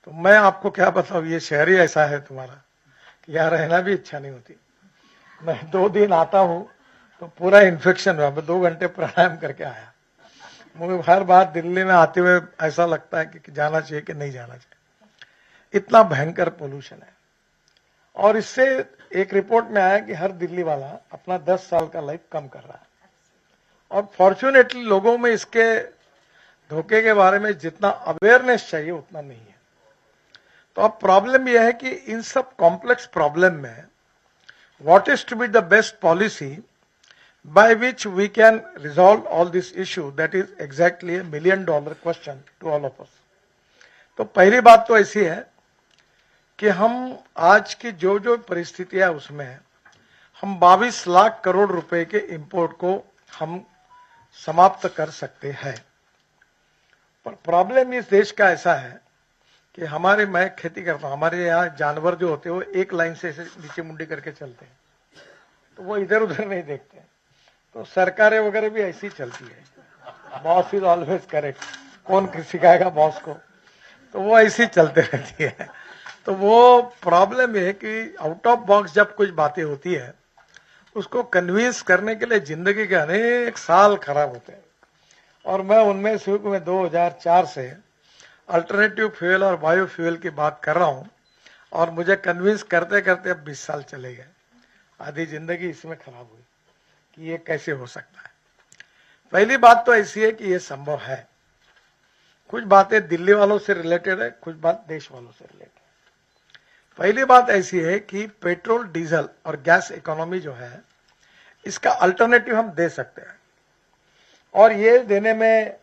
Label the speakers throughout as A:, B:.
A: तो मैं आपको क्या बताऊं, ये शहर ही ऐसा है तुम्हारा कि यहाँ रहना भी इच्छा नहीं होती। मैं 2 दिन आता हूँ तो पूरा इन्फेक्शन हुआ। मैं 2 घंटे प्राणायाम करके आया। मुझे हर बार दिल्ली में आते हुए ऐसा लगता है कि जाना चाहिए कि नहीं जाना चाहिए। इतना भयंकर पोल्यूशन है। और इससे एक रिपोर्ट में आया कि हर दिल्ली वाला अपना 10 साल का लाइफ कम कर रहा है। और फॉर्चुनेटली लोगों में इसके धोखे के बारे में जितना अवेयरनेस चाहिए उतना नहीं है। तो अब प्रॉब्लम यह है कि इन सब कॉम्प्लेक्स प्रॉब्लम में what is to be the best policy by which we can resolve all this issue, that is exactly a $1 million question to all of us. तो पहली बात तो ऐसी है कि हम आज की जो जो परिस्थितियां उसमें हम 22 लाख करोड़ रुपए के इंपोर्ट को हम समाप्त कर सकते हैं। पर प्रॉब्लम इस देश का ऐसा है कि मैं खेती करता हूं, हमारे यहाँ जानवर जो होते हैं वो एक लाइन से नीचे मुंडी करके चलते हैं, तो वो इधर उधर नहीं देखते। तो सरकारें वगैरह भी ऐसी चलती है, बॉस इज ऑलवेज करेक्ट, कौन सिखाएगा बॉस को, तो वो ऐसी चलते रहती है। तो वो प्रॉब्लम है कि आउट ऑफ बॉक्स जब कुछ बातें होती है उसको कन्विंस करने के लिए जिंदगी के अनेक साल खराब होते हैं। और मैं उनमें से 2004 से अल्टरनेटिव फ्यूल और बायो फ्यूल की बात कर रहा हूं, और मुझे कन्विंस करते करते अब 20 साल चले गए। आधी जिंदगी इसमें खराब हुई कि ये कैसे हो सकता है। पहली बात तो ऐसी है कि ये संभव है। कुछ बातें दिल्ली वालों से रिलेटेड है, कुछ बात देश वालों से रिलेटेड है। पहली बात ऐसी है कि पेट्रोल, डीजल और गैस इकोनॉमी जो है इसका अल्टरनेटिव हम दे सकते हैं। और ये देने में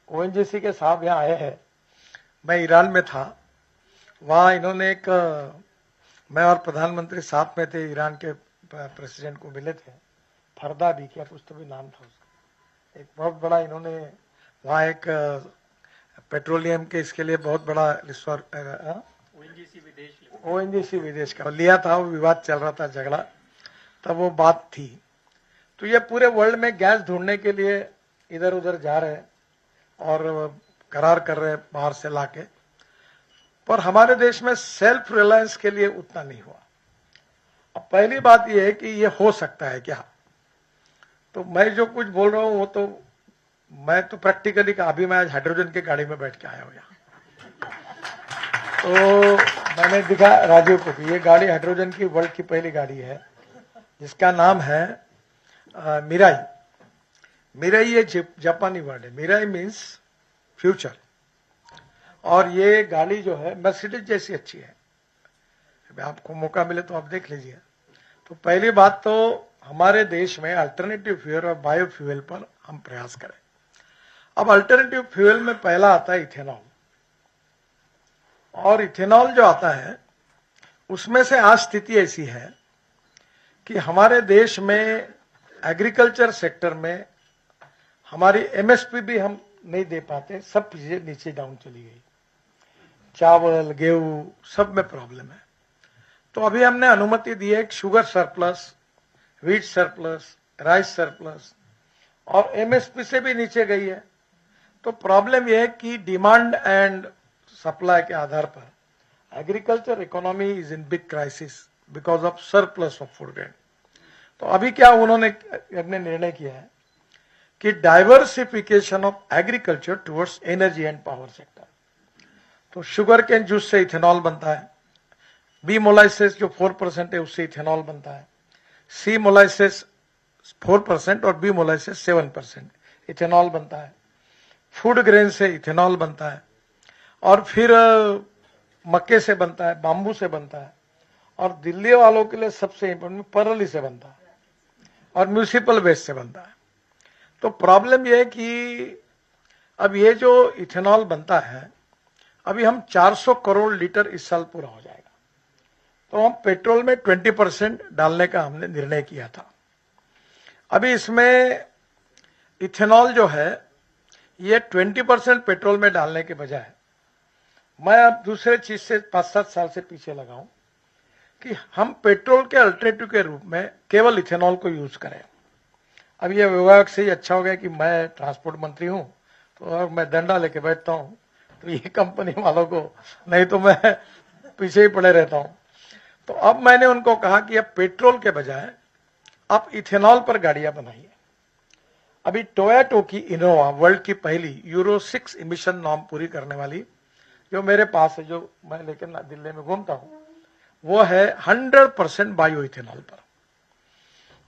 A: ओएनजीसी के साहब यहाँ आए हैं। मैं ईरान में था, वहां इन्होंने मैं और प्रधानमंत्री साथ में थे, ईरान के प्रेसिडेंट को मिले थे, फरदा भी क्या कुछ तो भी नाम था उसका। एक बहुत बड़ा इन्होंने वहाँ एक पेट्रोलियम के इसके लिए बहुत बड़ा ओएनजीसी विदेश का लिया था। वो विवाद चल रहा था, झगड़ा, तब वो बात थी। तो ये पूरे वर्ल्ड में गैस ढूंढने के लिए इधर उधर जा रहे हैं और करार कर रहे हैं बाहर से लाके, पर हमारे देश में सेल्फ रिलायंस के लिए उतना नहीं हुआ। अब पहली बात यह है कि ये हो सकता है क्या। तो मैं जो कुछ बोल रहा हूं वो तो मैं तो प्रैक्टिकली अभी मैं आज हाइड्रोजन की गाड़ी में बैठ के आया हूं यहाँ। तो मैंने दिखा राजीव को कि ये गाड़ी हाइड्रोजन की वर्ल्ड की पहली गाड़ी है जिसका नाम है मिराई। मिराई ये जापानी वर्ड है। Mirai means future. और ये गाड़ी जो है मर्सिडीज जैसी अच्छी है। आपको मौका मिले तो आप देख लीजिए। तो पहली बात तो हमारे देश में अल्टरनेटिव फ्यूल और बायो फ्यूल पर हम प्रयास करें। अब अल्टरनेटिव फ्यूल में पहला आता है इथेनॉल। और इथेनॉल जो आता है उसमें से आज स्थिति ऐसी है कि हमारे देश में एग्रीकल्चर सेक्टर में हमारी एमएसपी भी हम नहीं दे पाते। सब चीजें नीचे डाउन चली गई, चावल, गेहूं, सब में प्रॉब्लम है। तो अभी हमने अनुमति दी है sugar surplus, wheat surplus, rice surplus, और एमएसपी से भी नीचे गई है। तो प्रॉब्लम यह है कि डिमांड एंड सप्लाई के आधार पर agriculture economy is in big crisis because of surplus of food grain. तो अभी क्या उन्होंने अपने निर्णय किया है कि diversification of agriculture towards energy and power sector. तो शुगर केन जूस से इथेनॉल बनता है, बी मोलाइसिस जो 4% है उससे इथेनॉल बनता है, सी मोलाइसिस 4% और बी मोलाइसिस 7% इथेनॉल बनता है। फूड ग्रेन से इथेनॉल बनता है, और फिर मक्के से बनता है, बाम्बू से बनता है, और दिल्ली वालों के लिए सबसे इंपॉर्टेंट परली से बनता है, और म्यूनिसिपल वेस्ट से बनता है। तो प्रॉब्लम यह है कि अब ये जो इथेनॉल बनता है, अभी हम 400 करोड़ लीटर इस साल पूरा हो जाएगा। तो हम पेट्रोल में 20% डालने का हमने निर्णय किया था। अभी इसमें इथेनॉल जो है ये 20% पेट्रोल में डालने के बजाय मैं अब दूसरे चीज से 5-7 साल से पीछे लगाऊं कि हम पेट्रोल के अल्टरनेटिव के रूप में केवल इथेनॉल को यूज करें। अब ये विभाग से ही अच्छा हो गया कि मैं ट्रांसपोर्ट मंत्री हूं, तो और मैं डंडा लेके बैठता हूं तो ये कंपनी वालों को, नहीं तो मैं पीछे ही पड़े रहता हूं। तो अब मैंने उनको कहा कि अब पेट्रोल के बजाय आप इथेनॉल पर गाड़ियां बनाइए। अभी टोयोटा की इनोवा वर्ल्ड की पहली यूरो 6 इमिशन नॉर्म पूरी करने वाली, जो मेरे पास है, जो मैं लेकर दिल्ली में घूमता हूं, वो है 100% बायो इथेनॉल पर,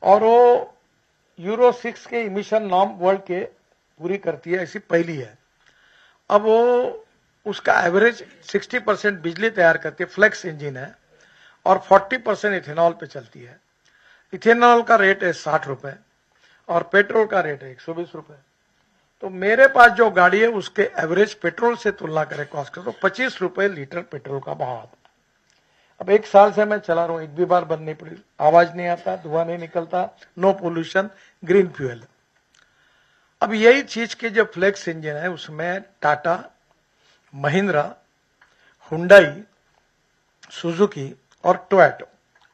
A: और वो यूरो 6 के इमिशन नॉर्म वर्ल्ड के पूरी करती है, ऐसी पहली है। अब वो उसका एवरेज 60% बिजली तैयार करती है, फ्लेक्स इंजन है, और 40% इथेनॉल पे चलती है। इथेनॉल का रेट है 60 रुपए और पेट्रोल का रेट है 120 रुपए। तो मेरे पास जो गाड़ी है उसके एवरेज पेट्रोल से तुलना करें कॉस्ट का, तो 25 रुपए लीटर पेट्रोल का भाव आता है। अब 1 साल से मैं चला रहा हूं, एक भी बार बंद नहीं पड़ी, आवाज नहीं आता, धुआं नहीं निकलता, नो पोल्यूशन, ग्रीन फ्यूल। अब यही चीज के जो फ्लेक्स इंजन है उसमें टाटा, महिंद्रा, हुंडई, सुजुकी और टोयोटा,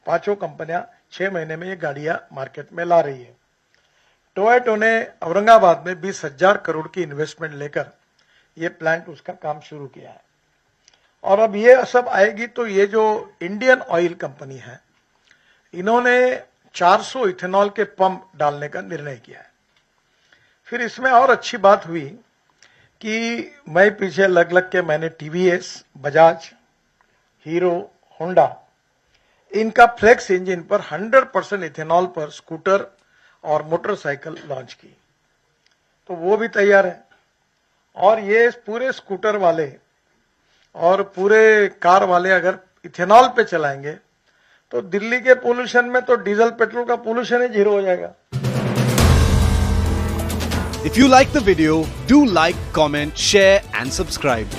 A: 5 कंपनियां 6 महीने में ये गाड़ियां मार्केट में ला रही है। टोयोटा ने औरंगाबाद में 20,000 करोड़ की इन्वेस्टमेंट लेकर ये प्लांट, उसका काम शुरू किया है। और अब ये सब आएगी तो ये जो इंडियन ऑयल कंपनी है, इन्होंने 400 इथेनॉल के पंप डालने का निर्णय किया है। फिर इसमें और अच्छी बात हुई कि मैं पीछे लग लग के मैंने टीवीएस, बजाज, हीरो, होंडा, इनका फ्लेक्स इंजन पर 100% इथेनॉल पर स्कूटर और मोटरसाइकिल लॉन्च की, तो वो भी तैयार है। और ये पूरे स्कूटर वाले और पूरे कार वाले अगर इथेनॉल पे चलाएंगे तो दिल्ली के पोल्यूशन में तो डीजल पेट्रोल का पोल्यूशन ही 0 हो जाएगा।
B: If you like the video, do like, comment, share and subscribe.